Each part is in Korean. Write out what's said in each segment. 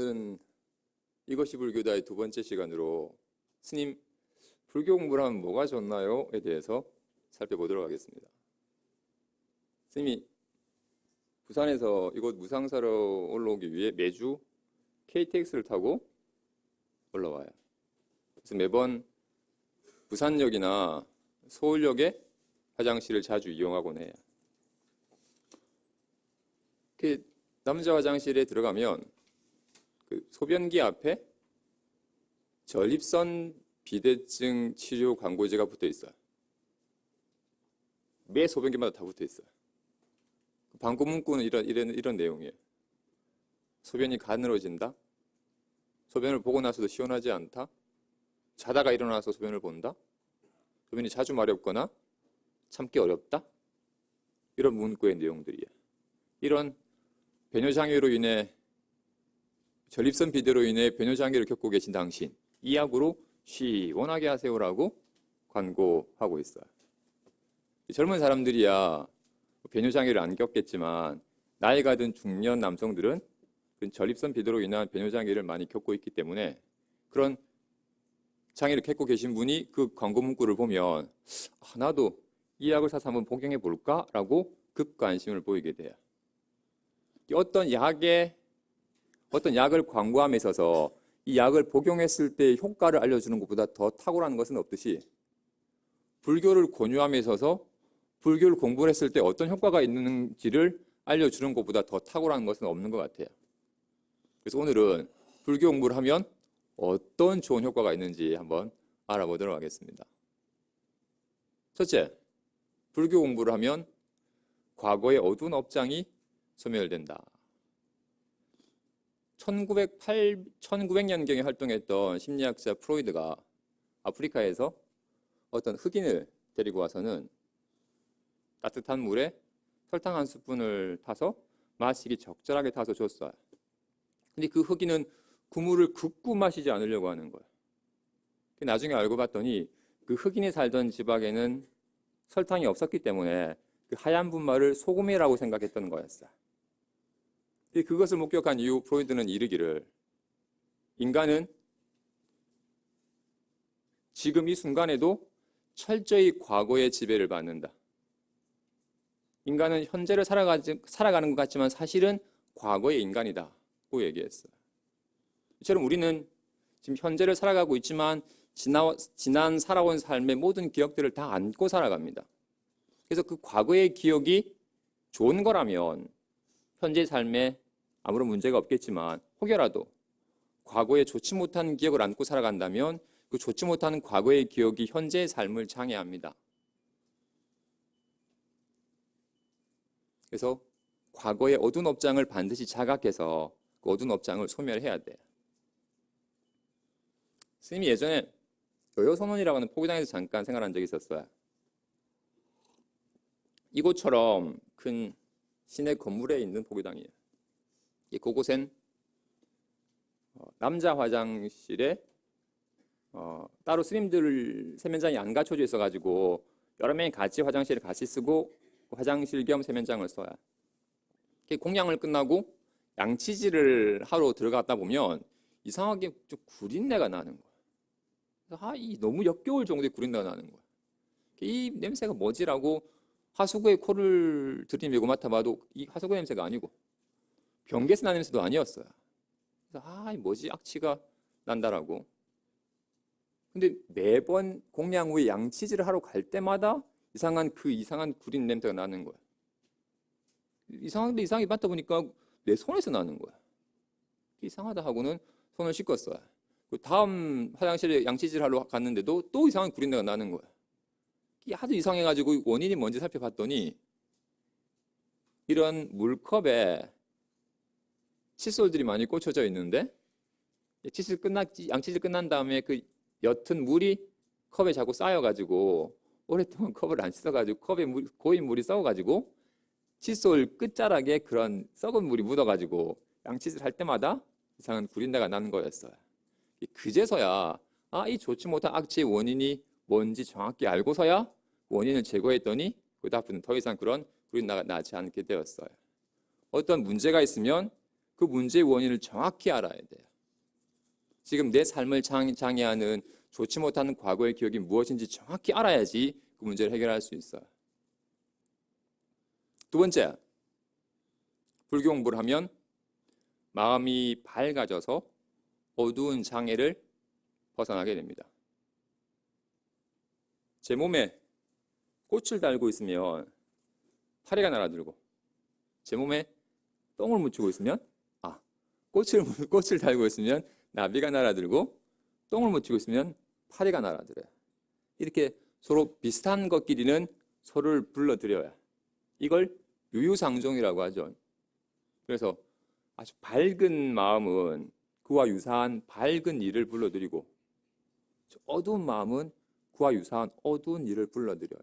오늘은 이것이 불교다의 두 번째 시간으로 스님, 불교 공부를 하면 뭐가 좋나요?에 대해서 살펴보도록 하겠습니다. 스님이 부산에서 이곳 무상사로 올라오기 위해 매주 KTX를 타고 올라와요. 그래서 매번 부산역이나 서울역에 화장실을 자주 이용하곤 해요. 그 남자 화장실에 들어가면 그 소변기 앞에 전립선 비대증 치료 광고지가 붙어 있어요. 매 소변기마다 다 붙어 있어요. 광고 문구는 이런 내용이에요. 소변이 가늘어진다. 소변을 보고 나서도 시원하지 않다. 자다가 일어나서 소변을 본다. 소변이 자주 마렵거나 참기 어렵다. 이런 문구의 내용들이에요. 이런 배뇨장애로 인해 전립선 비대로 인해 배뇨장애를 겪고 계신 당신, 이 약으로 시원하게 하세요라고 광고하고 있어요. 젊은 사람들이야 배뇨장애를 안 겪겠지만 나이가 든 중년 남성들은 전립선 비대로 인한 배뇨장애를 많이 겪고 있기 때문에 그런 장애를 겪고 계신 분이 그 광고 문구를 보면 나도 이 약을 사서 한번 복용해 볼까라고 급관심을 보이게 돼요. 어떤 약을 광고함에 있어서 이 약을 복용했을 때의 효과를 알려주는 것보다 더 탁월한 것은 없듯이 불교를 권유함에 있어서 불교를 공부를 했을 때 어떤 효과가 있는지를 알려주는 것보다 더 탁월한 것은 없는 것 같아요. 그래서 오늘은 불교 공부를 하면 어떤 좋은 효과가 있는지 한번 알아보도록 하겠습니다. 첫째, 불교 공부를 하면 과거의 어두운 업장이 소멸된다. 1900년경에 활동했던 심리학자 프로이드가 아프리카에서 어떤 흑인을 데리고 와서는 따뜻한 물에 설탕 한 스푼을 타서 마시기 적절하게 타서 줬어요. 근데 그 흑인은 그 물을 극구 마시지 않으려고 하는 거예요. 나중에 알고 봤더니 그 흑인이 살던 지방에는 설탕이 없었기 때문에 그 하얀 분말을 소금이라고 생각했던 거였어요. 그것을 목격한 이후 프로이드는 이르기를 인간은 지금 이 순간에도 철저히 과거의 지배를 받는다. 인간은 현재를 살아가는 것 같지만 사실은 과거의 인간이다고 얘기했어요. 이처럼 우리는 지금 현재를 살아가고 있지만 지난 살아온 삶의 모든 기억들을 다 안고 살아갑니다. 그래서 그 과거의 기억이 좋은 거라면 현재 삶에 아무런 문제가 없겠지만 혹여라도 과거에 좋지 못한 기억을 안고 살아간다면 그 좋지 못한 과거의 기억이 현재의 삶을 장애합니다. 그래서 과거의 어두운 업장을 반드시 자각해서 그 어두운 업장을 소멸해야 돼요. 스님이 예전에 여여선원이라고 하는 포교당에서 잠깐 생활한 적이 있었어요. 이곳처럼 큰 시내 건물에 있는 포교당이에요. 그곳엔 남자 화장실에 따로 스님들 세면장이 안 갖춰져 있어가지고 여러 명이 같이 화장실을 같이 쓰고 화장실 겸 세면장을 써요. 공양을 끝나고 양치질을 하러 들어갔다 보면 이상하게 좀 구린내가 나는 거예요. 너무 역겨울 정도의 구린내가 나는 거예요. 이 냄새가 뭐지라고 하수구에 코를 들이밀고 맡아봐도 이 하수구 냄새가 아니고 변기에서 나는 냄새도 아니었어요. 그래서 뭐지 악취가 난다라고. 근데 매번 공양 후에 양치질을 하러 갈 때마다 이상한 구린 냄새가 나는 거예요. 이상한데 이상하게 맡다 보니까 내 손에서 나는 거예요. 이상하다 하고는 손을 씻었어요. 다음 화장실에 양치질 하러 갔는데도 또 이상한 구린내가 나는 거예요. 하도 이상해가지고 원인이 뭔지 살펴봤더니 이런 물컵에 칫솔들이 많이 꽂혀져 있는데 양치질 끝난 다음에 그 옅은 물이 컵에 자꾸 쌓여가지고 오랫동안 컵을 안 씻어가지고 컵에 고인 물이 썩어가지고 칫솔 끝자락에 그런 썩은 물이 묻어가지고 양치질 할 때마다 이상한 구린내가 나는 거였어요. 그제서야 이 좋지 못한 악취의 원인이 뭔지 정확히 알고서야 원인을 제거했더니 그다음부터는 더 이상 그런 구린내가 나지 않게 되었어요. 어떤 문제가 있으면 그 문제의 원인을 정확히 알아야 돼요. 지금 내 삶을 장애하는 좋지 못한 과거의 기억이 무엇인지 정확히 알아야지 그 문제를 해결할 수 있어요. 두 번째, 불교 공부를 하면 마음이 밝아져서 어두운 장애를 벗어나게 됩니다. 제 몸에 꽃을 달고 있으면 파리가 날아들고, 제 몸에 똥을 묻히고 있으면 꽃을 달고 있으면 나비가 날아들고, 똥을 묻히고 있으면 파리가 날아들어요. 이렇게 서로 비슷한 것끼리는 서로를 불러들여야, 이걸 유유상종이라고 하죠. 그래서 아주 밝은 마음은 그와 유사한 밝은 일을 불러들이고, 어두운 마음은 그와 유사한 어두운 일을 불러들여요.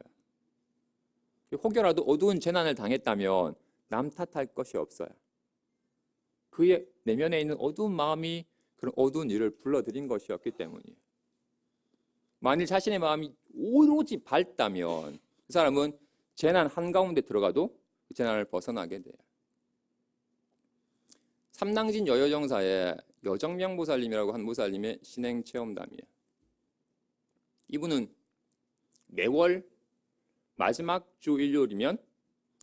혹여라도 어두운 재난을 당했다면 남 탓할 것이 없어요. 그의 내면에 있는 어두운 마음이 그런 어두운 일을 불러들인 것이었기 때문이에요. 만일 자신의 마음이 오로지 밝다면 그 사람은 재난 한가운데 들어가도 그 재난을 벗어나게 돼요. 삼낭진 여여정사에 여정명보살님이라고 한 보살님의 신행체험담이에요. 이분은 매월 마지막 주 일요일이면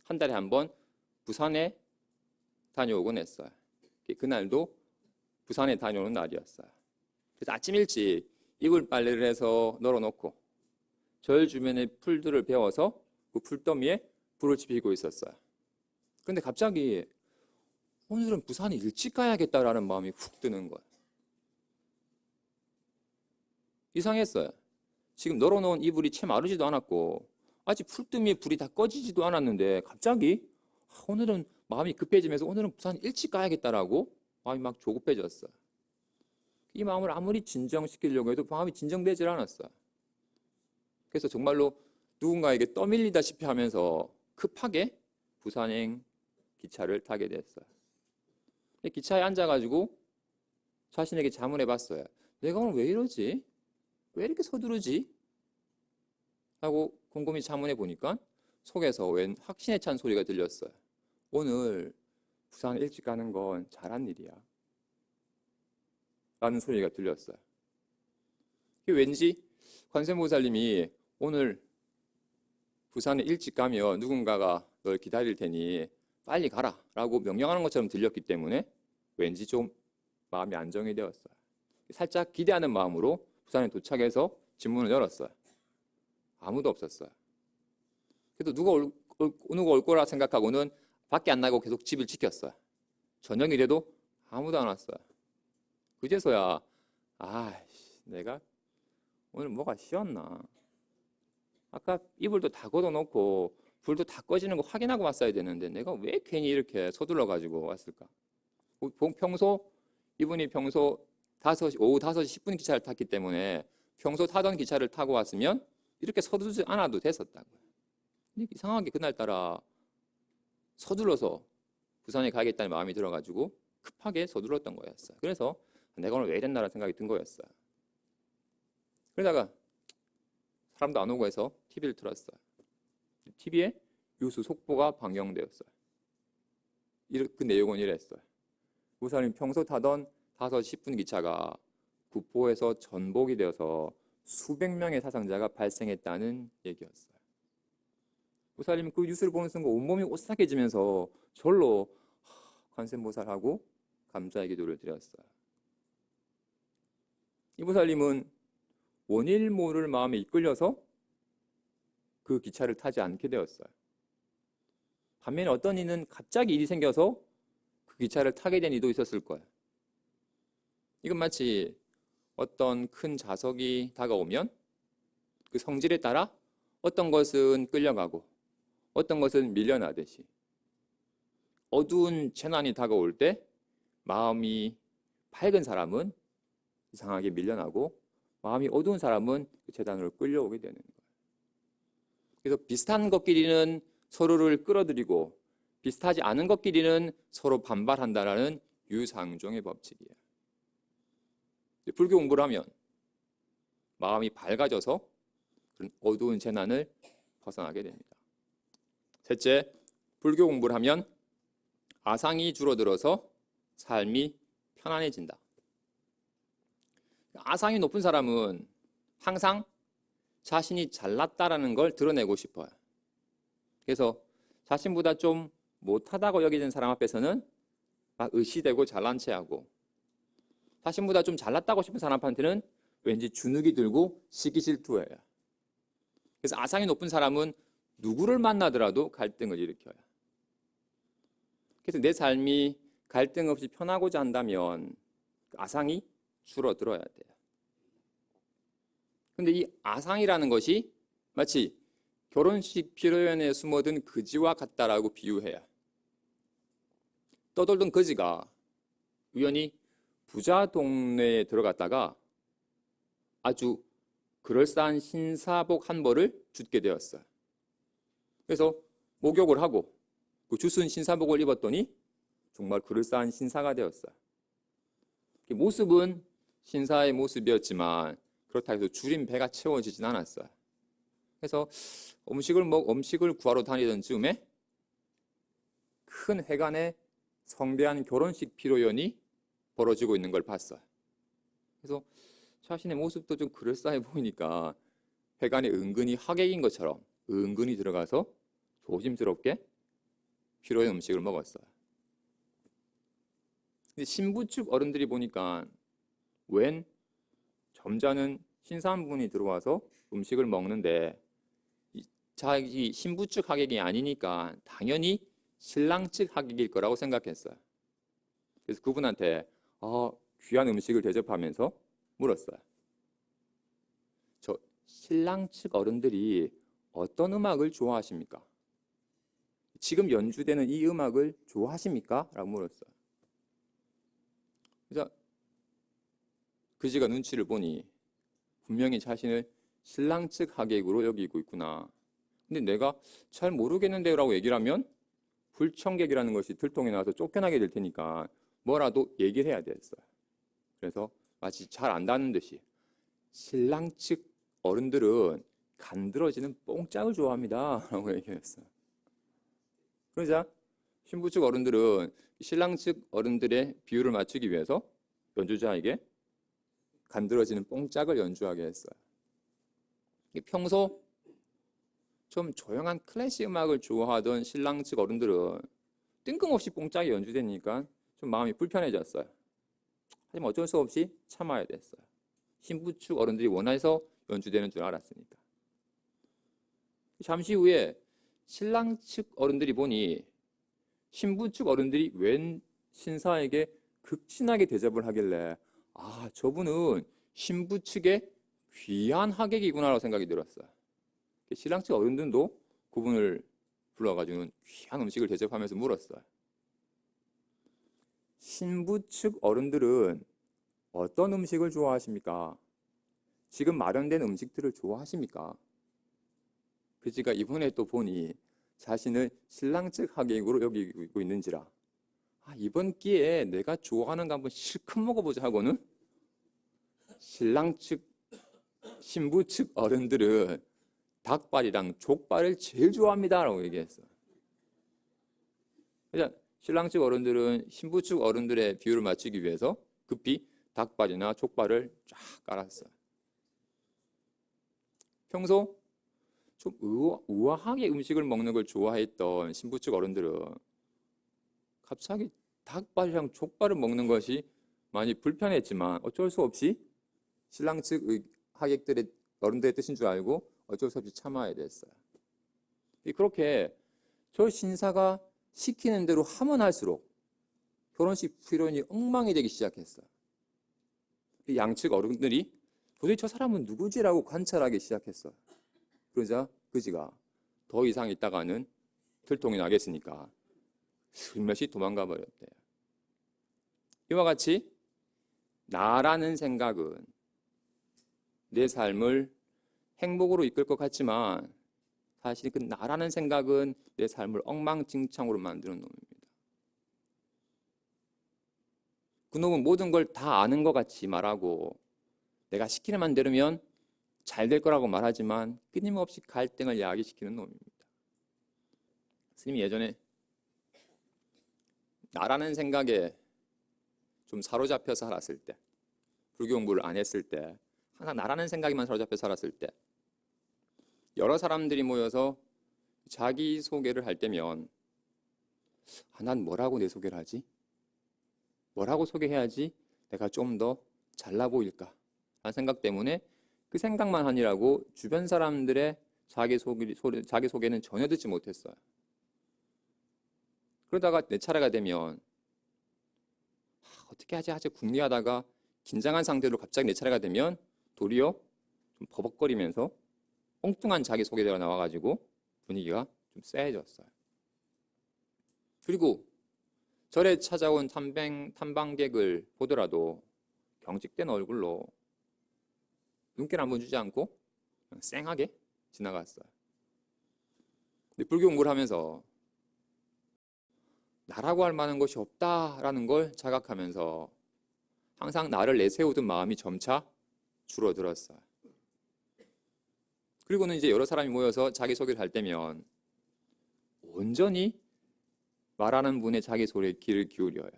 한 달에 한 번 부산에 다녀오곤 했어요. 그날도 부산에 다녀오는 날이었어요. 그래서 아침 일찍 이불 빨래를 해서 널어놓고 절 주변의 풀들을 베어서 그 풀더미에 불을 지피고 있었어요. 그런데 갑자기 오늘은 부산에 일찍 가야겠다라는 마음이 훅 드는 거예요. 이상했어요. 지금 널어놓은 이불이 채 마르지도 않았고 아직 풀더미에 불이 다 꺼지지도 않았는데 갑자기 오늘은 마음이 급해지면서 오늘은 부산 일찍 가야겠다라고 마음이 막 조급해졌어요. 이 마음을 아무리 진정시키려고 해도 마음이 진정되질 않았어요. 그래서 정말로 누군가에게 떠밀리다시피 하면서 급하게 부산행 기차를 타게 됐어요. 기차에 앉아가지고 자신에게 자문해 봤어요. 내가 오늘 왜 이러지? 왜 이렇게 서두르지? 하고 곰곰이 자문해 보니까 속에서 웬 확신에 찬 소리가 들렸어요. 오늘 부산 일찍 가는 건 잘한 일이야 라는 소리가 들렸어요. 왠지 관세음보살님이 오늘 부산에 일찍 가면 누군가가 널 기다릴 테니 빨리 가라 라고 명령하는 것처럼 들렸기 때문에 왠지 좀 마음이 안정이 되었어요. 살짝 기대하는 마음으로 부산에 도착해서 집문을 열었어요. 아무도 없었어요. 그래도 누가 올 거라 생각하고는 밖에 안 나가고 계속 집을 지켰어요. 저녁이 돼도 아무도 안 왔어요. 그제서야 내가 오늘 뭐가 쉬었나. 아까 이불도 다 걷어놓고 불도 다 꺼지는 거 확인하고 왔어야 되는데 내가 왜 괜히 이렇게 서둘러 가지고 왔을까. 이분이 평소 오후 5시 10분 기차를 탔기 때문에 평소 타던 기차를 타고 왔으면 이렇게 서두르지 않아도 됐었다고요. 근데 이상하게 그날따라 서둘러서 부산에 가야겠다는 마음이 들어가지고 급하게 서둘렀던 거였어요. 그래서 내가 오늘 왜 이랬나라는 생각이 든 거였어요. 그러다가 사람도 안 오고 해서 TV를 틀었어요. TV에 유수 속보가 방영되었어요. 그 내용은 이랬어요. 우선은 평소 타던 5시 10분 기차가 구포에서 전복이 되어서 수백 명의 사상자가 발생했다는 얘기였어요. 보살님은 그 뉴스를 보는 순간 온몸이 오싹해지면서 절로 관세음보살하고 감사의 기도를 드렸어요. 이 보살님은 원일 모를 마음에 이끌려서 그 기차를 타지 않게 되었어요. 반면에 어떤 이는 갑자기 일이 생겨서 그 기차를 타게 된 이도 있었을 거예요. 이건 마치 어떤 큰 자석이 다가오면 그 성질에 따라 어떤 것은 끌려가고 어떤 것은 밀려나듯이 어두운 재난이 다가올 때 마음이 밝은 사람은 이상하게 밀려나고 마음이 어두운 사람은 그 재난으로 끌려오게 되는 거예요. 그래서 비슷한 것끼리는 서로를 끌어들이고 비슷하지 않은 것끼리는 서로 반발한다라는 유상종의 법칙이에요. 불교 공부를 하면 마음이 밝아져서 그런 어두운 재난을 벗어나게 됩니다. 셋째, 불교 공부를 하면 아상이 줄어들어서 삶이 편안해진다. 아상이 높은 사람은 항상 자신이 잘났다라는 걸 드러내고 싶어요. 그래서 자신보다 좀 못하다고 여겨진 사람 앞에서는 막 의시되고 잘난 체하고, 자신보다 좀 잘났다고 싶은 사람한테는 왠지 주눅이 들고 시기 질투해요. 그래서 아상이 높은 사람은 누구를 만나더라도 갈등을 일으켜요. 그래서 내 삶이 갈등 없이 편하고자 한다면 그 아상이 줄어들어야 돼요. 근데 이 아상이라는 것이 마치 결혼식 피로연에 숨어든 거지와 같다라고 비유해요. 떠돌던 거지가 우연히 부자 동네에 들어갔다가 아주 그럴싸한 신사복 한 벌을 줍게 되었어요. 그래서 목욕을 하고 그 주순 신사복을 입었더니 정말 그럴싸한 신사가 되었어요. 모습은 신사의 모습이었지만 그렇다 해서 줄인 배가 채워지진 않았어요. 그래서 음식을 구하러 다니던 즈음에 큰 회관에 성대한 결혼식 피로연이 벌어지고 있는 걸 봤어요. 그래서 자신의 모습도 좀 그럴싸해 보이니까 회관에 은근히 하객인 것처럼 은근히 들어가서 조심스럽게 피로연 음식을 먹었어요. 근데 신부 측 어른들이 보니까 웬 점잖은 신사분이 들어와서 음식을 먹는데 자기 신부 측 하객이 아니니까 당연히 신랑 측 하객일 거라고 생각했어요. 그래서 그분한테 귀한 음식을 대접하면서 물었어요. 저 신랑 측 어른들이 어떤 음악을 좋아하십니까? 지금 연주되는 이 음악을 좋아하십니까? 라고 물었어요. 그래서 그지가 눈치를 보니 분명히 자신을 신랑 측 하객으로 여기고 있구나. 근데 내가 잘 모르겠는데요 라고 얘기를 하면 불청객이라는 것이 들통이 나서 쫓겨나게 될 테니까 뭐라도 얘기를 해야 됐어요. 그래서 마치 잘 안다는 듯이 신랑 측 어른들은 간드러지는 뽕짝을 좋아합니다 라고 얘기했어요. 그러자 신부 측 어른들은 신랑 측 어른들의 비율을 맞추기 위해서 연주자에게 간드러지는 뽕짝을 연주하게 했어요. 평소 좀 조용한 클래식 음악을 좋아하던 신랑 측 어른들은 뜬금없이 뽕짝이 연주되니까 좀 마음이 불편해졌어요. 하지만 어쩔 수 없이 참아야 됐어요. 신부 측 어른들이 원해서 연주되는 줄 알았으니까. 잠시 후에 신랑 측 어른들이 보니 신부 측 어른들이 웬 신사에게 극진하게 대접을 하길래 저분은 신부 측의 귀한 하객이구나라고 생각이 들었어요. 신랑 측 어른들도 그분을 불러가지고 귀한 음식을 대접하면서 물었어요. 신부 측 어른들은 어떤 음식을 좋아하십니까? 지금 마련된 음식들을 좋아하십니까? 그지가 이번에 또 보니 자신을 신랑 측 하객으로 여기고 있는지라 이번 기회에 내가 좋아하는 거 한번 실컷 먹어보자 하고는 신부 측 어른들은 닭발이랑 족발을 제일 좋아합니다 라고 얘기했어요. 그래서 신랑 측 어른들은 신부 측 어른들의 비율을 맞추기 위해서 급히 닭발이나 족발을 쫙 깔았어요. 평소 좀 우아하게 음식을 먹는 걸 좋아했던 신부 측 어른들은 갑자기 닭발이랑 족발을 먹는 것이 많이 불편했지만 어쩔 수 없이 신랑 측 하객들의 어른들의 뜻인 줄 알고 어쩔 수 없이 참아야 됐어요. 그렇게 저 신사가 시키는 대로 하면 할수록 결혼식 피로연이 엉망이 되기 시작했어요. 양측 어른들이 도대체 저 사람은 누구지라고 관찰하기 시작했어요. 그러자 그지가 더 이상 있다가는 들통이 나겠으니까 슬며시 도망가 버렸대요. 이와 같이 나라는 생각은 내 삶을 행복으로 이끌 것 같지만 사실 그 나라는 생각은 내 삶을 엉망진창으로 만드는 놈입니다. 그 놈은 모든 걸 다 아는 것 같이 말하고 내가 시키는 만 들으면 잘 될 거라고 말하지만 끊임없이 갈등을 야기시키는 놈입니다. 스님이 예전에 나라는 생각에 좀 사로잡혀 살았을 때, 불교 공부를 안 했을 때, 항상 나라는 생각에만 사로잡혀 살았을 때, 여러 사람들이 모여서 자기 소개를 할 때면 난 뭐라고 내 소개를 하지? 뭐라고 소개해야지 내가 좀 더 잘나 보일까? 라는 생각 때문에 그 생각만 하느라고 주변 사람들의 자기 소개는 전혀 듣지 못했어요. 그러다가 내 차례가 되면 어떻게 하지 궁리하다가 긴장한 상태로 갑자기 내 차례가 되면 도리어 좀 버벅거리면서 엉뚱한 자기소개가 나와가지고 분위기가 좀 쎄해졌어요. 그리고 절에 찾아온 탐방객을 보더라도 경직된 얼굴로 눈길 한번 주지 않고 그냥 쌩하게 지나갔어요. 근데 불교 공부를 하면서 나라고 할 만한 것이 없다라는 걸 자각하면서 항상 나를 내세우던 마음이 점차 줄어들었어요. 그리고는 이제 여러 사람이 모여서 자기소개를 할 때면 온전히 말하는 분의 자기소개에 귀를 기울여요.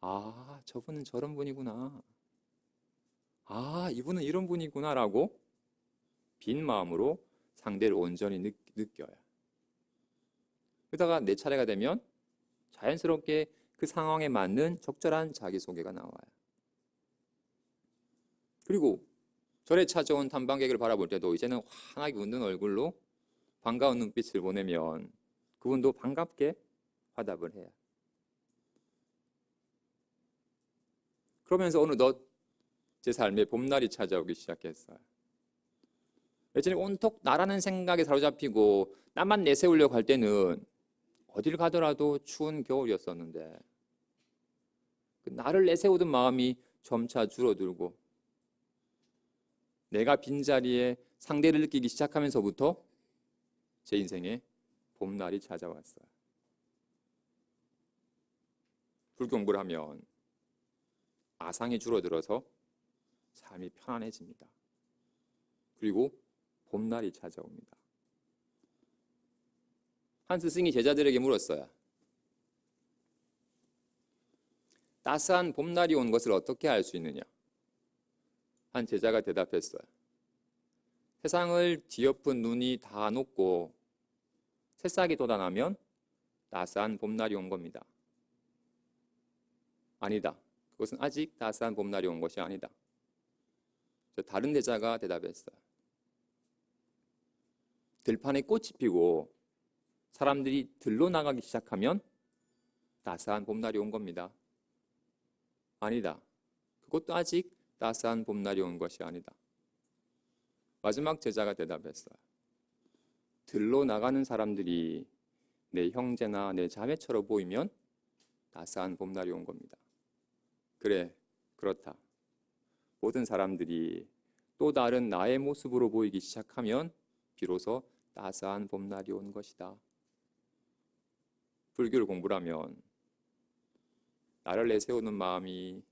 아, 저분은 저런 분이구나. 아, 이분은 이런 분이구나 라고 빈 마음으로 상대를 온전히 느껴요. 그러다가 내 차례가 되면 자연스럽게 그 상황에 맞는 적절한 자기소개가 나와요. 그리고 절에 찾아온 탐방객을 바라볼 때도 이제는 환하게 웃는 얼굴로 반가운 눈빛을 보내면 그분도 반갑게 화답을 해요. 그러면서 어느덧 제 삶에 봄날이 찾아오기 시작했어요. 예전에 온통 나라는 생각에 사로잡히고 나만 내세우려고 할 때는 어딜 가더라도 추운 겨울이었었는데 그 나를 내세우던 마음이 점차 줄어들고 내가 빈자리에 상대를 느끼기 시작하면서부터 제 인생에 봄날이 찾아왔어요. 불교 공부를 하면 아상이 줄어들어서 삶이 편안해집니다. 그리고 봄날이 찾아옵니다. 한 스승이 제자들에게 물었어요. 따스한 봄날이 온 것을 어떻게 알 수 있느냐? 한 제자가 대답했어요. 세상을 뒤엎은 눈이 다 녹고 새싹이 돋아나면 따스한 봄날이 온 겁니다. 아니다. 그것은 아직 따스한 봄날이 온 것이 아니다. 다른 제자가 대답했어요. 들판에 꽃이 피고 사람들이 들로 나가기 시작하면 따스한 봄날이 온 겁니다. 아니다. 그것도 아직 따스한 봄날이 온 것이 아니다. 마지막 제자가 대답했어요. 들로 나가는 사람들이 내 형제나 내 자매처럼 보이면 따스한 봄날이 온 겁니다. 그래, 그렇다. 모든 사람들이 또 다른 나의 모습으로 보이기 시작하면 비로소 따스한 봄날이 온 것이다. 불교를 공부를 하면 나를 내세우는 마음이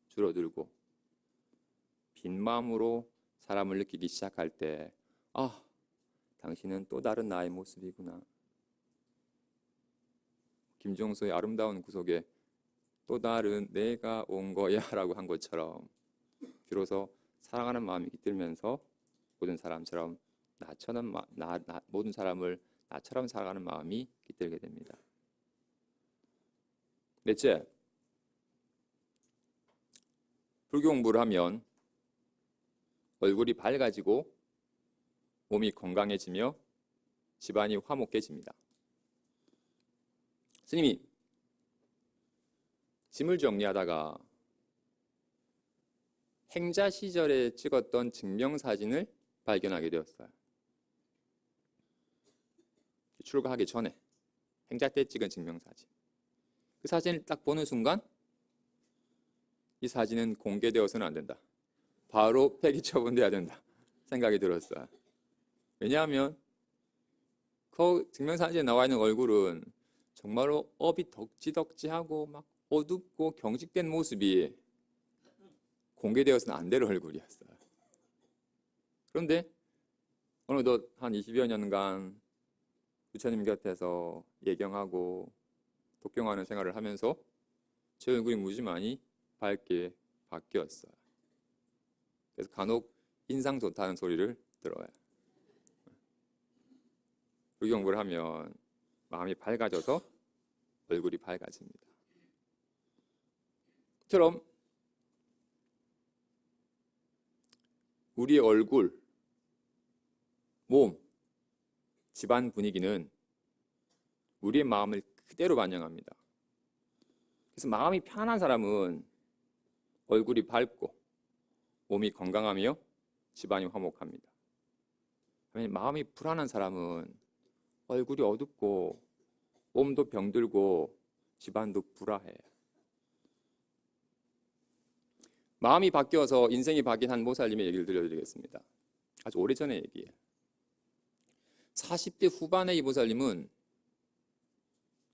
줄어들고 빈 마음으로 사람을 느끼기 시작할 때 아, 당신은 또 다른 나의 모습이구나. 김종서의 아름다운 구속에 또 다른 내가 온 거야 라고 한 것처럼 비로소 사랑하는 마음이 깃들면서 모든 사람처럼 모든 사람을 나처럼 사랑하는 마음이 깃들게 됩니다. 넷째, 불교 공부를 하면 얼굴이 밝아지고 몸이 건강해지며 집안이 화목해집니다. 스님이 짐을 정리하다가 행자 시절에 찍었던 증명사진을 발견하게 되었어요. 출가하기 전에 행자 때 찍은 증명사진. 그 사진을 딱 보는 순간 이 사진은 공개되어서는 안 된다. 바로 폐기 처분돼야 된다 생각이 들었어요. 왜냐하면 그 증명사진에 나와 있는 얼굴은 정말로 업이 덕지덕지하고 막 어둡고 경직된 모습이 공개되어서는 안 될 얼굴이었어요. 그런데 어느덧 한 20여 년간 부처님 곁에서 예경하고 독경하는 생활을 하면서 제 얼굴이 무지 많이 밝게 바뀌었어요. 그래서 간혹 인상 좋다는 소리를 들어요. 불경부를 하면 마음이 밝아져서 얼굴이 밝아집니다. 처럼 우리의 얼굴, 몸, 집안 분위기는 우리의 마음을 그대로 반영합니다. 그래서 마음이 편한 사람은 얼굴이 밝고 몸이 건강하며 집안이 화목합니다. 마음이 불안한 사람은 얼굴이 어둡고 몸도 병들고 집안도 불화해요. 마음이 바뀌어서 인생이 바뀐 한 보살님의 얘기를 들려드리겠습니다. 아주 오래전의 얘기예요. 40대 후반의 이 보살님은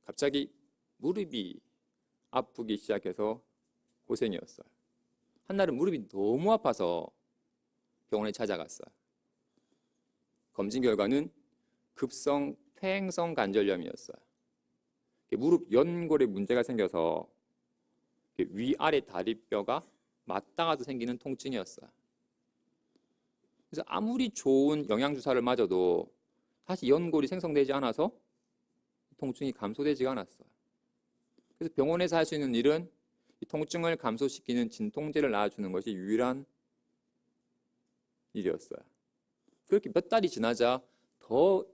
갑자기 무릎이 아프기 시작해서 고생이었어요. 한날은 무릎이 너무 아파서 병원에 찾아갔어요. 검진 결과는 급성 퇴행성 관절염이었어요. 무릎 연골에 문제가 생겨서 위아래 다리뼈가 맞닿아서 생기는 통증이었어요. 그래서 아무리 좋은 영양주사를 맞아도 다시 연골이 생성되지 않아서 통증이 감소되지가 않았어요. 그래서 병원에서 할 수 있는 일은 이 통증을 감소시키는 진통제를 놔주는 것이 유일한 일이었어요. 그렇게 몇 달이 지나자 더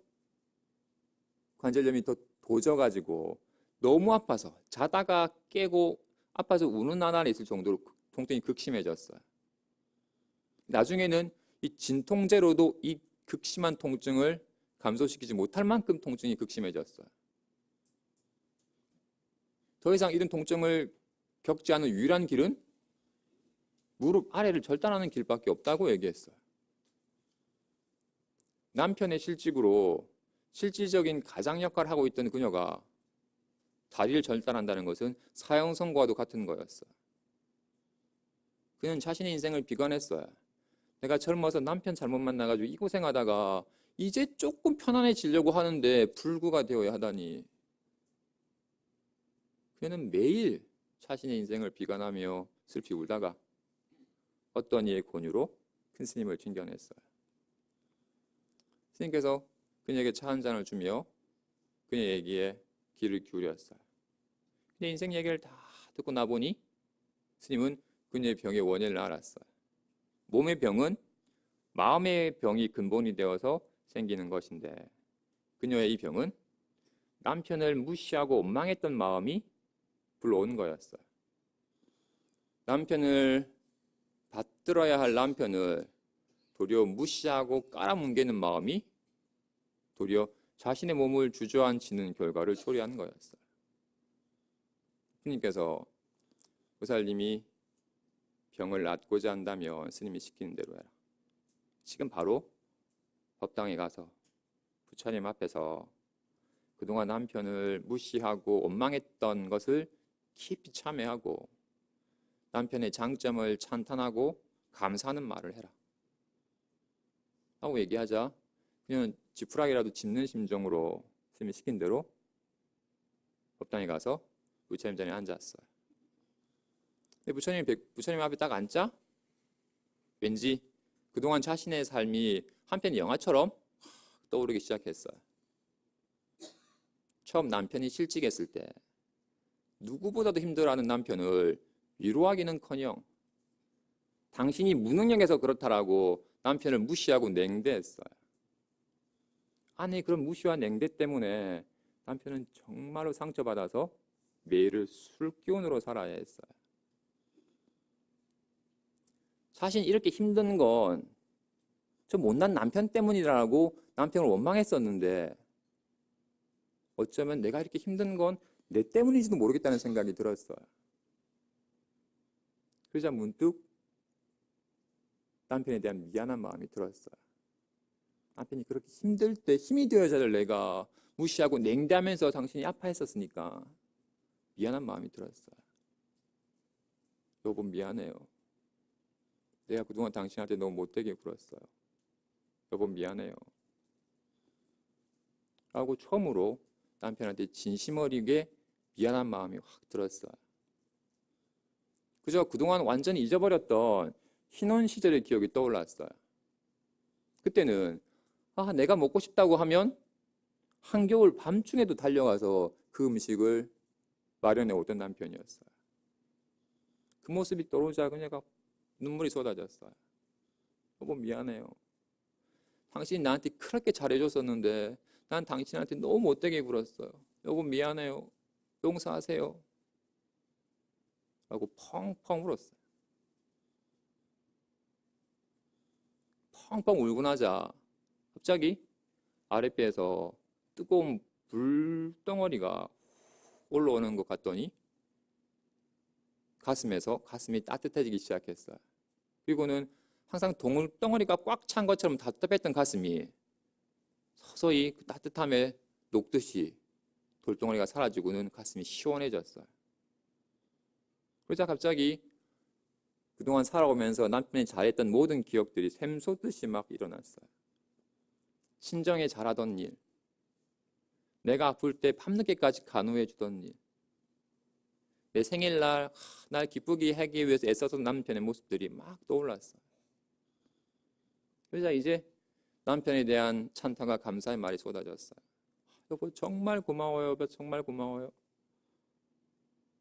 관절염이 더 도져가지고 너무 아파서 자다가 깨고 아파서 우는 나날이 있을 정도로 통증이 극심해졌어요. 나중에는 이 진통제로도 이 극심한 통증을 감소시키지 못할 만큼 통증이 극심해졌어요. 더 이상 이런 통증을 겪지 않은 유일한 길은 무릎 아래를 절단하는 길밖에 없다고 얘기했어요. 남편의 실직으로 실질적인 가장 역할을 하고 있던 그녀가 다리를 절단한다는 것은 사형선고와도 같은 거였어요. 그는 자신의 인생을 비관했어요. 내가 젊어서 남편 잘못 만나가지고 이 고생하다가 이제 조금 편안해지려고 하는데 불구가 되어야 하다니. 그는 매일 자신의 인생을 비관하며 슬피 울다가 어떤 이의 권유로 큰 스님을 징견했어요. 스님께서 그녀에게 차 한 잔을 주며 그녀의 얘기에 귀를 기울였어요. 그녀의 인생 얘기를 다 듣고 나보니 스님은 그녀의 병의 원인을 알았어요. 몸의 병은 마음의 병이 근본이 되어서 생기는 것인데 그녀의 이 병은 남편을 무시하고 원망했던 마음이 불러온 거였어요. 남편을 받들어야 할 남편을 도리어 무시하고 깔아뭉개는 마음이 도리어 자신의 몸을 주저앉히는 결과를 초래한 거였어요. 스님께서 보살님이 병을 낫고자 한다면 스님이 시키는 대로 해라. 지금 바로 법당에 가서 부처님 앞에서 그동안 남편을 무시하고 원망했던 것을 깊이 참회하고 남편의 장점을 찬탄하고 감사하는 말을 해라 하고 얘기하자 그냥 지푸라기라도 짚는 심정으로 스님이 시킨 대로 법당에 가서 부처님 전에 앉았어요. 근데 부처님 앞에 딱 앉자 왠지 그동안 자신의 삶이 한편 영화처럼 떠오르기 시작했어요. 처음 남편이 실직했을 때 누구보다도 힘들어하는 남편을 위로하기는커녕 당신이 무능력해서 그렇다라고 남편을 무시하고 냉대했어요. 아니 그런 무시와 냉대 때문에 남편은 정말로 상처받아서 매일을 술기운으로 살아야 했어요. 자신 이렇게 힘든 건 저 못난 남편 때문이라고 남편을 원망했었는데 어쩌면 내가 이렇게 힘든 건 내 때문인지도 모르겠다는 생각이 들었어요. 그러자 문득 남편에 대한 미안한 마음이 들었어요. 남편이 그렇게 힘들 때 힘이 되어야 할 내가 무시하고 냉대하면서 당신이 아파했었으니까 미안한 마음이 들었어요. 여보 미안해요. 내가 그동안 당신한테 너무 못되게 굴었어요. 여보 미안해요. 하고 처음으로 남편한테 진심 어리게 미안한 마음이 확 들었어요. 그저 그동안 완전히 잊어버렸던 신혼 시절의 기억이 떠올랐어요. 그때는 내가 먹고 싶다고 하면 한겨울 밤중에도 달려가서 그 음식을 마련해 오던 남편이었어요. 그 모습이 떠오르자 그녀가 눈물이 쏟아졌어요. 여보 미안해요. 당신이 나한테 그렇게 잘해줬었는데 난 당신한테 너무 못되게 굴었어요. 여보 미안해요. 용서하세요. 라고 펑펑 울었어요. 펑펑 울고 나자 갑자기 아랫배에서 뜨거운 불덩어리가 올라오는 것 같더니 가슴이 따뜻해지기 시작했어요. 그리고는 항상 동물덩어리가 꽉 찬 것처럼 답답했던 가슴이 서서히 그 따뜻함에 녹듯이 돌덩어리가 사라지고는 가슴이 시원해졌어요. 그러자 갑자기 그동안 살아오면서 남편이 잘했던 모든 기억들이 샘솟듯이 막 일어났어요. 친정에 잘하던 일, 내가 아플 때 밤늦게까지 간호해 주던 일, 내 생일날 날 기쁘게 하기 위해서 애써던 남편의 모습들이 막 떠올랐어요. 그러자 이제 남편에 대한 찬탄과 감사의 말이 쏟아졌어요. 여보 정말 고마워요. 여보 정말 고마워요.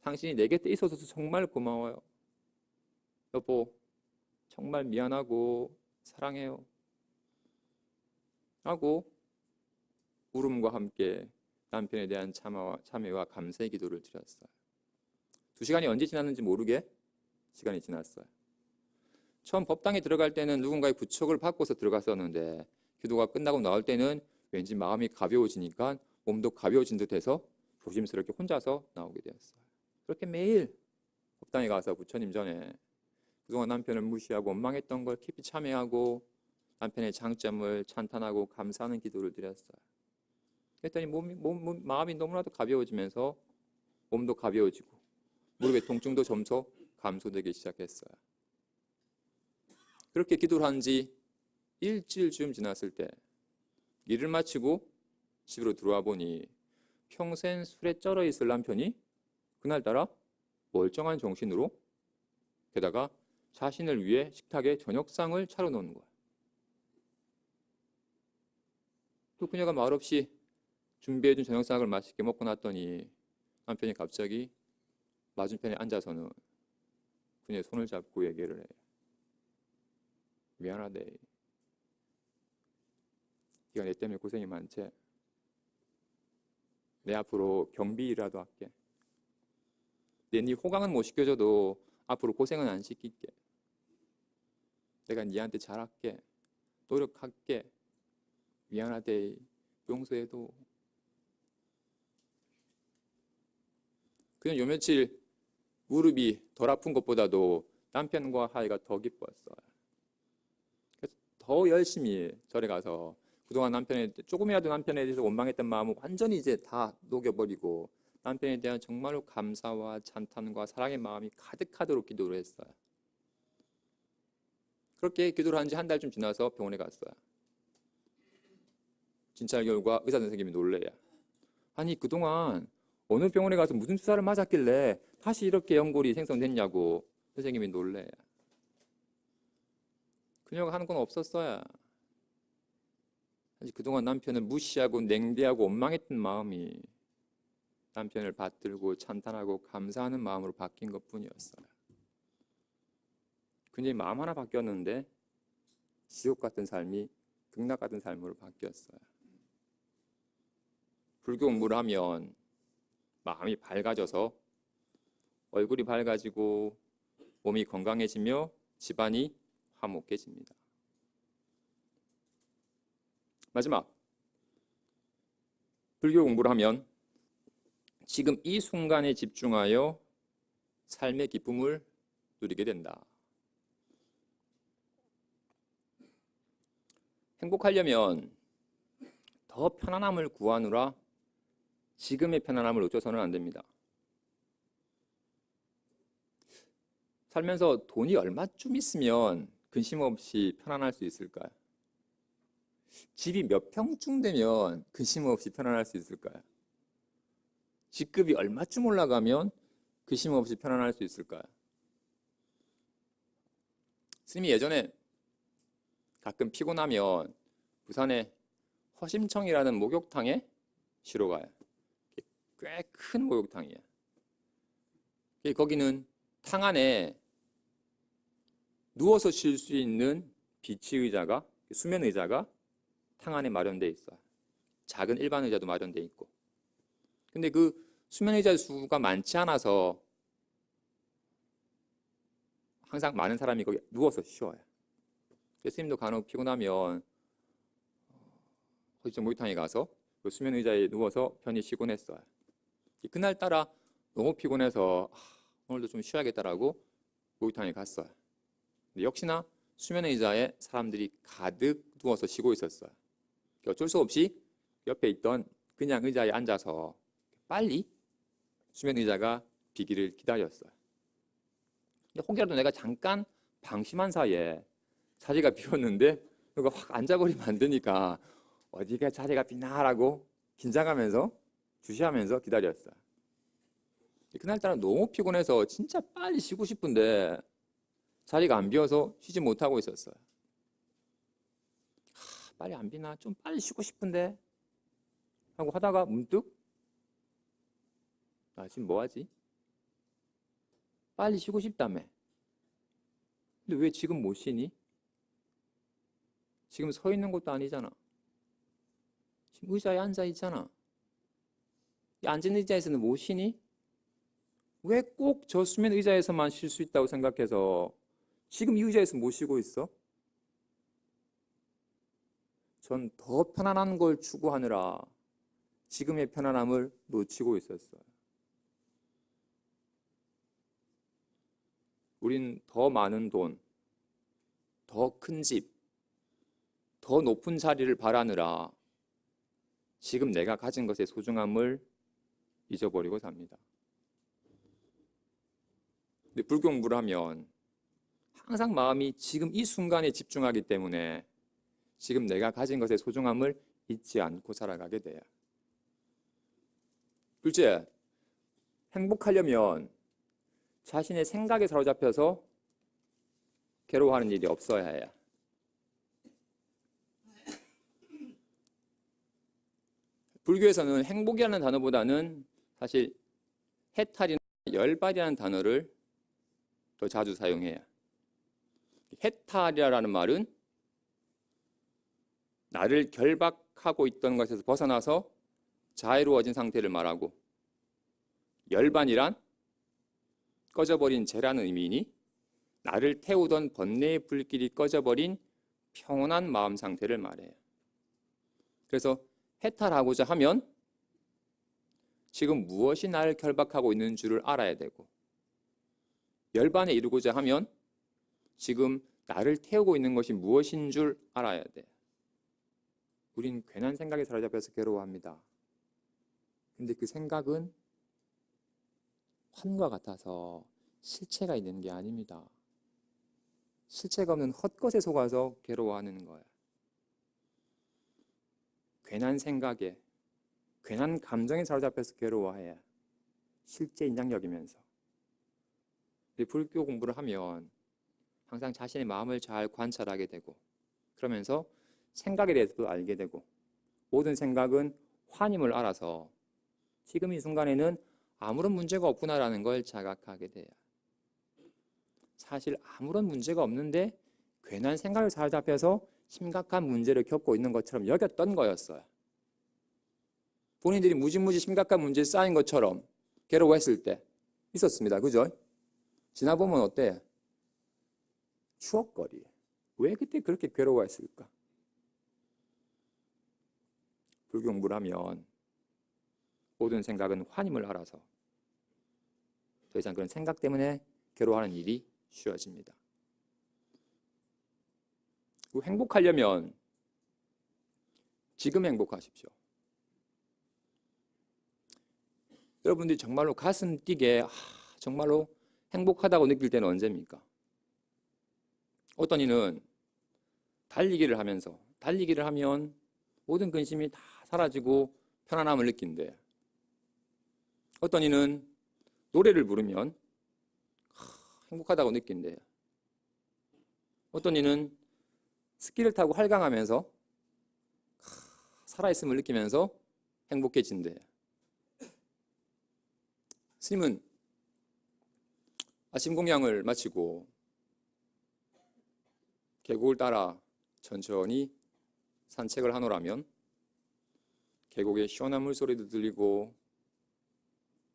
당신이 내 곁에 있어서 정말 고마워요. 여보 정말 미안하고 사랑해요. 하고 울음과 함께 남편에 대한 참회와 감사의 기도를 드렸어요. 2시간이 언제 지났는지 모르게 시간이 지났어요. 처음 법당에 들어갈 때는 누군가의 부축을 받고서 들어갔었는데 기도가 끝나고 나올 때는 왠지 마음이 가벼워지니까 몸도 가벼워진 듯해서 조심스럽게 혼자서 나오게 되었어요. 그렇게 매일 법당에 가서 부처님 전에 그동안 남편을 무시하고 원망했던 걸 깊이 참회하고 남편의 장점을 찬탄하고 감사하는 기도를 드렸어요. 그랬더니 마음이 너무나도 가벼워지면서 몸도 가벼워지고 무릎의 통증도 점차 감소되기 시작했어요. 그렇게 기도를 한 지 일주일쯤 지났을 때 일을 마치고 집으로 들어와 보니 평생 술에 쩔어 있을 남편이 그날따라 멀쩡한 정신으로 게다가 자신을 위해 식탁에 저녁상을 차려놓는 거야. 또 그녀가 말없이 준비해준 저녁상을 맛있게 먹고 났더니 남편이 갑자기 맞은편에 앉아서는 그녀의 손을 잡고 얘기를 해. 미안하대. 네가 내 때문에 고생이 많지? 내 앞으로 경비라도 할게. 네 호강은 못 시켜줘도 앞으로 고생은 안 시킬게. 내가 네한테 잘할게. 노력할게. 미안하대. 용서해도. 그냥 요 며칠 무릎이 덜 아픈 것보다도 남편과 하이가 더 기뻤어요. 그래서 더 열심히 절에 가서 그동안 조금이라도 남편에 대해서 원망했던 마음을 완전히 이제 다 녹여버리고 남편에 대한 정말로 감사와 찬탄과 사랑의 마음이 가득하도록 기도를 했어요. 그렇게 기도를 한 지 한 달쯤 지나서 병원에 갔어요. 진찰 결과 의사 선생님이 놀래요. 아니 그동안 어느 병원에 가서 무슨 주사를 맞았길래 다시 이렇게 연골이 생성됐냐고 선생님이 놀래요. 그녀가 하는 건 없었어요. 사실 그동안 남편을 무시하고 냉대하고 원망했던 마음이 남편을 받들고 찬탄하고 감사하는 마음으로 바뀐 것뿐이었어요. 그녀의 마음 하나 바뀌었는데 지옥 같은 삶이 극락 같은 삶으로 바뀌었어요. 불교 공부를 하면 마음이 밝아져서 얼굴이 밝아지고 몸이 건강해지며 집안이 화목해집니다. 마지막, 불교 공부를 하면 지금 이 순간에 집중하여 삶의 기쁨을 누리게 된다. 행복하려면 더 편안함을 구하느라 지금의 편안함을 놓쳐서는 안 됩니다. 살면서 돈이 얼마쯤 있으면 근심 없이 편안할 수 있을까요? 집이 몇 평쯤 되면 근심 없이 편안할 수 있을까요? 직급이 얼마쯤 올라가면 근심 없이 편안할 수 있을까요? 스님이 예전에 가끔 피곤하면 부산에 허심청이라는 목욕탕에 쉬러 가요. 꽤 큰 목욕탕이에요. 거기는 탕 안에 누워서 쉴 수 있는 비치 의자가, 수면 의자가 탕 안에 마련되어 있어요. 작은 일반 의자도 마련되어 있고. 근데 그 수면 의자 수가 많지 않아서 항상 많은 사람이 거기 누워서 쉬어요. 스님도 간혹 피곤하면 허지정 목욕탕에 가서 그 수면 의자에 누워서 편히 쉬곤 했어요. 그날따라 너무 피곤해서 오늘도 좀 쉬어야겠다라고 목욕탕에 갔어요. 근데 역시나 수면 의자에 사람들이 가득 누워서 쉬고 있었어요. 어쩔 수 없이 옆에 있던 그냥 의자에 앉아서 빨리 수면 의자가 비기를 기다렸어요. 혹여라도 내가 잠깐 방심한 사이에 자리가 비었는데 누가 확 앉아버리면 안 되니까 어디가 자리가 비나라고 긴장하면서 주시하면서 기다렸어요. 그날따라 너무 피곤해서 진짜 빨리 쉬고 싶은데 자리가 안 비어서 쉬지 못하고 있었어요. 빨리 안 비나? 좀 빨리 쉬고 싶은데 하고 하다가 문득 지금 뭐하지? 빨리 쉬고 싶다며. 근데 왜 지금 못 쉬니? 지금 서 있는 것도 아니잖아. 지금 의자에 앉아 있잖아. 이 앉은 의자에서는 못 쉬니? 왜 꼭 저 수면 의자에서만 쉴 수 있다고 생각해서 지금 이 의자에서 못 쉬고 있어? 전 더 편안한 걸 추구하느라 지금의 편안함을 놓치고 있었어요. 우린 더 많은 돈, 더 큰 집, 더 높은 자리를 바라느라 지금 내가 가진 것의 소중함을 잊어버리고 삽니다. 근데 불교 공부를 하면 항상 마음이 지금 이 순간에 집중하기 때문에 지금 내가 가진 것의 소중함을 잊지 않고 살아가게 돼요. 둘째, 행복하려면 자신의 생각에 사로잡혀서 괴로워하는 일이 없어야 해요. 불교에서는 행복이라는 단어보다는 사실 해탈이나 열발이라는 단어를 더 자주 사용해요. 해탈이라는 말은 나를 결박하고 있던 것에서 벗어나서 자유로워진 상태를 말하고, 열반이란 꺼져버린 재라는 의미이니 나를 태우던 번뇌의 불길이 꺼져버린 평온한 마음 상태를 말해요. 그래서 해탈하고자 하면 지금 무엇이 나를 결박하고 있는 줄을 알아야 되고, 열반에 이르고자 하면 지금 나를 태우고 있는 것이 무엇인 줄 알아야 돼. 우린 괜한 생각에 사로잡혀서 괴로워합니다. 근데 그 생각은 환과 같아서 실체가 있는 게 아닙니다. 실체가 없는 헛것에 속아서 괴로워하는 거예요. 괜한 생각에, 괜한 감정에 사로잡혀서 괴로워해야 실제 인장 여기면서. 불교 공부를 하면 항상 자신의 마음을 잘 관찰하게 되고, 그러면서 생각에 대해서도 알게 되고, 모든 생각은 환임을 알아서 지금 이 순간에는 아무런 문제가 없구나라는 걸 자각하게 돼요. 사실 아무런 문제가 없는데 괜한 생각을 사로잡혀서 심각한 문제를 겪고 있는 것처럼 여겼던 거였어요. 본인들이 무지무지 심각한 문제에 쌓인 것처럼 괴로워했을 때 있었습니다. 그죠? 지나보면 어때? 추억거리. 왜 그때 그렇게 괴로워했을까? 불교 공부를 하면 모든 생각은 환임을 알아서 더 이상 그런 생각 때문에 괴로워하는 일이 쉬워집니다. 행복하려면 지금 행복하십시오. 여러분들이 정말로 가슴 뛰게 정말로 행복하다고 느낄 때는 언제입니까? 어떤 이는 달리기를 하면 모든 근심이 다 사라지고 편안함을 느낀대. 어떤 이는 노래를 부르면 행복하다고 느낀대요. 어떤 이는 스키를 타고 활강하면서 살아있음을 느끼면서 행복해진대. 스님은 아침 공양을 마치고 계곡을 따라 천천히 산책을 하노라면 계곡의 시원한 물소리도 들리고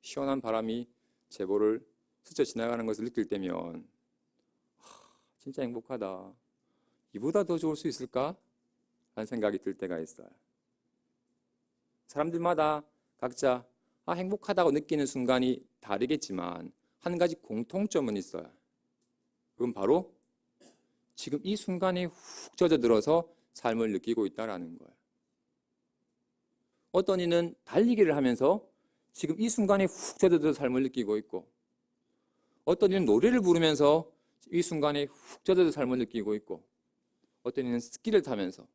시원한 바람이 제보를 스쳐 지나가는 것을 느낄 때면 진짜 행복하다. 이보다 더 좋을 수 있을까? 라는 생각이 들 때가 있어요. 사람들마다 각자 행복하다고 느끼는 순간이 다르겠지만 한 가지 공통점은 있어요. 그건 바로 지금 이 순간에 훅 젖어들어서 삶을 느끼고 있다는 거예요. 어떤 이는 달리기를 하면서 지금 이 순간에 훅 젖어들어서 삶을 느끼고 있고, 어떤 이는 노래를 부르면서 이 순간에 훅 젖어들어서 삶을 느끼고 있고, 어떤 이는 스키를 타면서,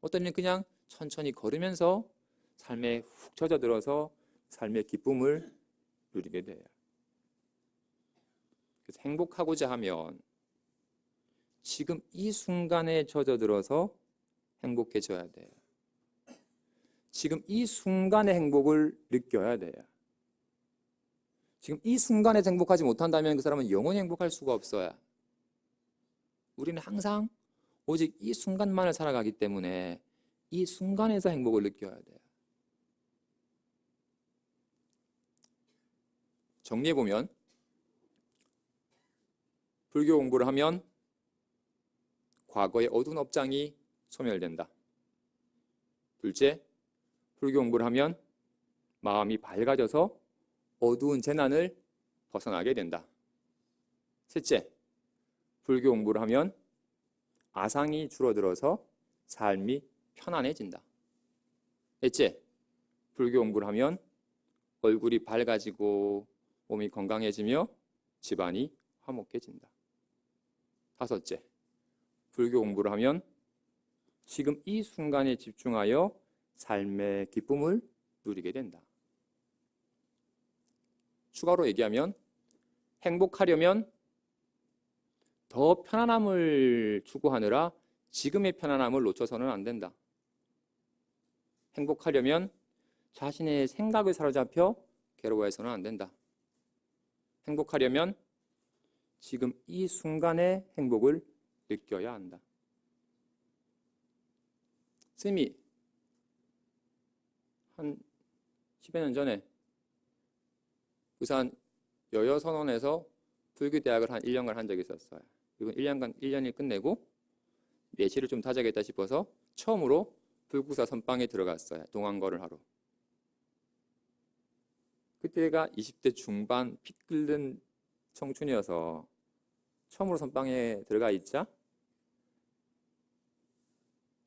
어떤 이는 그냥 천천히 걸으면서 삶에 훅 젖어들어서 삶의 기쁨을 누리게 돼요. 그래서 행복하고자 하면 지금 이 순간에 젖어들어서 행복해져야 돼요. 지금 이 순간의 행복을 느껴야 돼요. 지금 이 순간에서 행복하지 못한다면 그 사람은 영원히 행복할 수가 없어요. 우리는 항상 오직 이 순간만을 살아가기 때문에 이 순간에서 행복을 느껴야 돼요. 정리해보면 불교 공부를 하면 과거의 어두운 업장이 소멸된다. 둘째, 불교 공부를 하면 마음이 밝아져서 어두운 재난을 벗어나게 된다. 셋째, 불교 공부를 하면 아상이 줄어들어서 삶이 편안해진다. 넷째, 불교 공부를 하면 얼굴이 밝아지고 몸이 건강해지며 집안이 화목해진다. 다섯째, 불교 공부를 하면 지금 이 순간에 집중하여 삶의 기쁨을 누리게 된다. 추가로 얘기하면 행복하려면 더 편안함을 추구하느라 지금의 편안함을 놓쳐서는 안 된다. 행복하려면 자신의 생각에 사로잡혀 괴로워해서는 안 된다. 행복하려면 지금 이 순간의 행복을 느껴야 한다. 스님이 한 10여 년 전에 부산 여여선원에서 불교대학을 한 1년간 한 적이 있었어요. 그리고 1년이 끝내고 내실을 좀 다져야겠다 싶어서 처음으로 불국사 선방에 들어갔어요. 동안거를 하러. 그때가 20대 중반 피 끓는 청춘이어서 처음으로 선방에 들어가 있자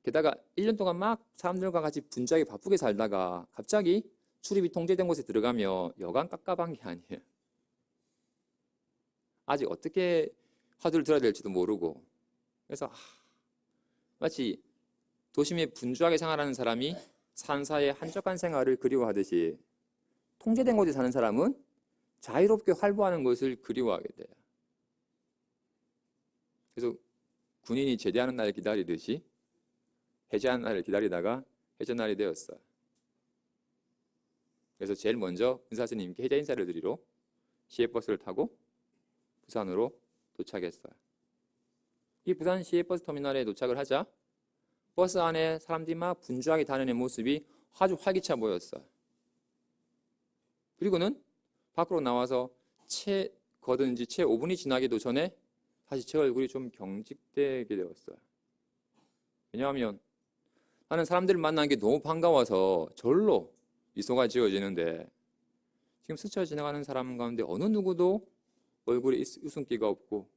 게다가 1년 동안 막 사람들과 같이 분주하게 바쁘게 살다가 갑자기 출입이 통제된 곳에 들어가면 여간 깝깝한 게 아니에요. 아직 어떻게 화두를 들어야 될지도 모르고 그래서 마치 도심에 분주하게 생활하는 사람이 산사의 한적한 생활을 그리워하듯이 통제된 곳에 사는 사람은 자유롭게 활보하는 것을 그리워하게 돼요. 그래서 군인이 제대하는 날을 기다리듯이 해제하는 날을 기다리다가 해제 날이 되었어요. 그래서 제일 먼저 은사스님께 해제 인사를 드리러 시외버스를 타고 부산으로 도착했어요. 이 부산 시외버스 터미널에 도착을 하자 버스 안에 사람들이 막 분주하게 다니는 모습이 아주 활기차 보였어요. 그리고는 밖으로 나와서 채 5분이 지나기도 전에 다시 제 얼굴이 좀 경직되게 되었어요. 왜냐하면 나는 사람들을 만나는 게 너무 반가워서 절로 미소가 지어지는데 지금 스쳐 지나가는 사람 가운데 어느 누구도 얼굴에 웃음기가 없고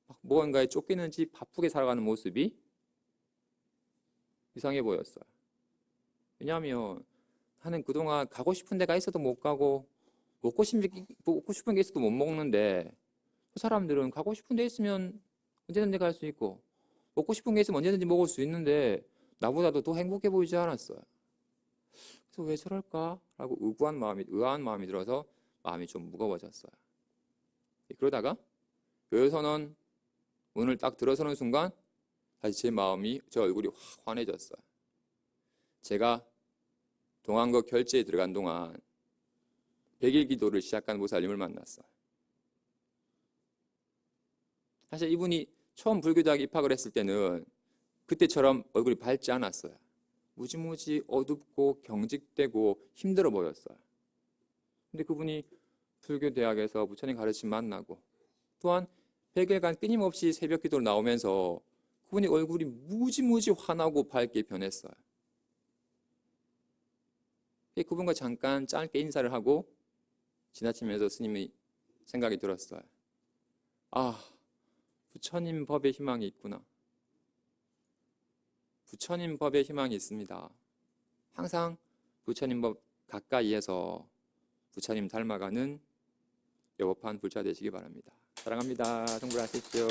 막 무언가에 쫓기는지 바쁘게 살아가는 모습이 이상해 보였어요. 왜냐하면 나는 그동안 가고 싶은 데가 있어도 못 가고 먹고 싶은 게 있어도 못 먹는데 그 사람들은 가고 싶은 데 있으면 언제든지 갈 수 있고 먹고 싶은 게 있으면 언제든지 먹을 수 있는데 나보다도 더 행복해 보이지 않았어요. 그래서 왜 저럴까? 라고 의아한 마음이 들어서 마음이 좀 무거워졌어요. 그러다가 여여선원 문을 딱 들어서는 순간 다시 제 마음이, 제 얼굴이 확 환해졌어요. 제가 동안거 결제에 들어간 동안 100일 기도를 시작한 보살님을 만났어요. 사실 이분이 처음 불교대학에 입학을 했을 때는 그때처럼 얼굴이 밝지 않았어요. 무지무지 어둡고 경직되고 힘들어 보였어요. 근데 그분이 불교대학에서 부처님 가르침 만나고 또한 100일간 끊임없이 새벽 기도를 나오면서 그분이 얼굴이 무지무지 환하고 밝게 변했어요. 그분과 잠깐 짧게 인사를 하고 지나치면서 스님이 생각이 들었어요. 아, 부처님 법에 희망이 있구나. 부처님 법에 희망이 있습니다. 항상 부처님 법 가까이에서 부처님 닮아가는 여법한 불자 되시기 바랍니다. 사랑합니다. 성불하십시오.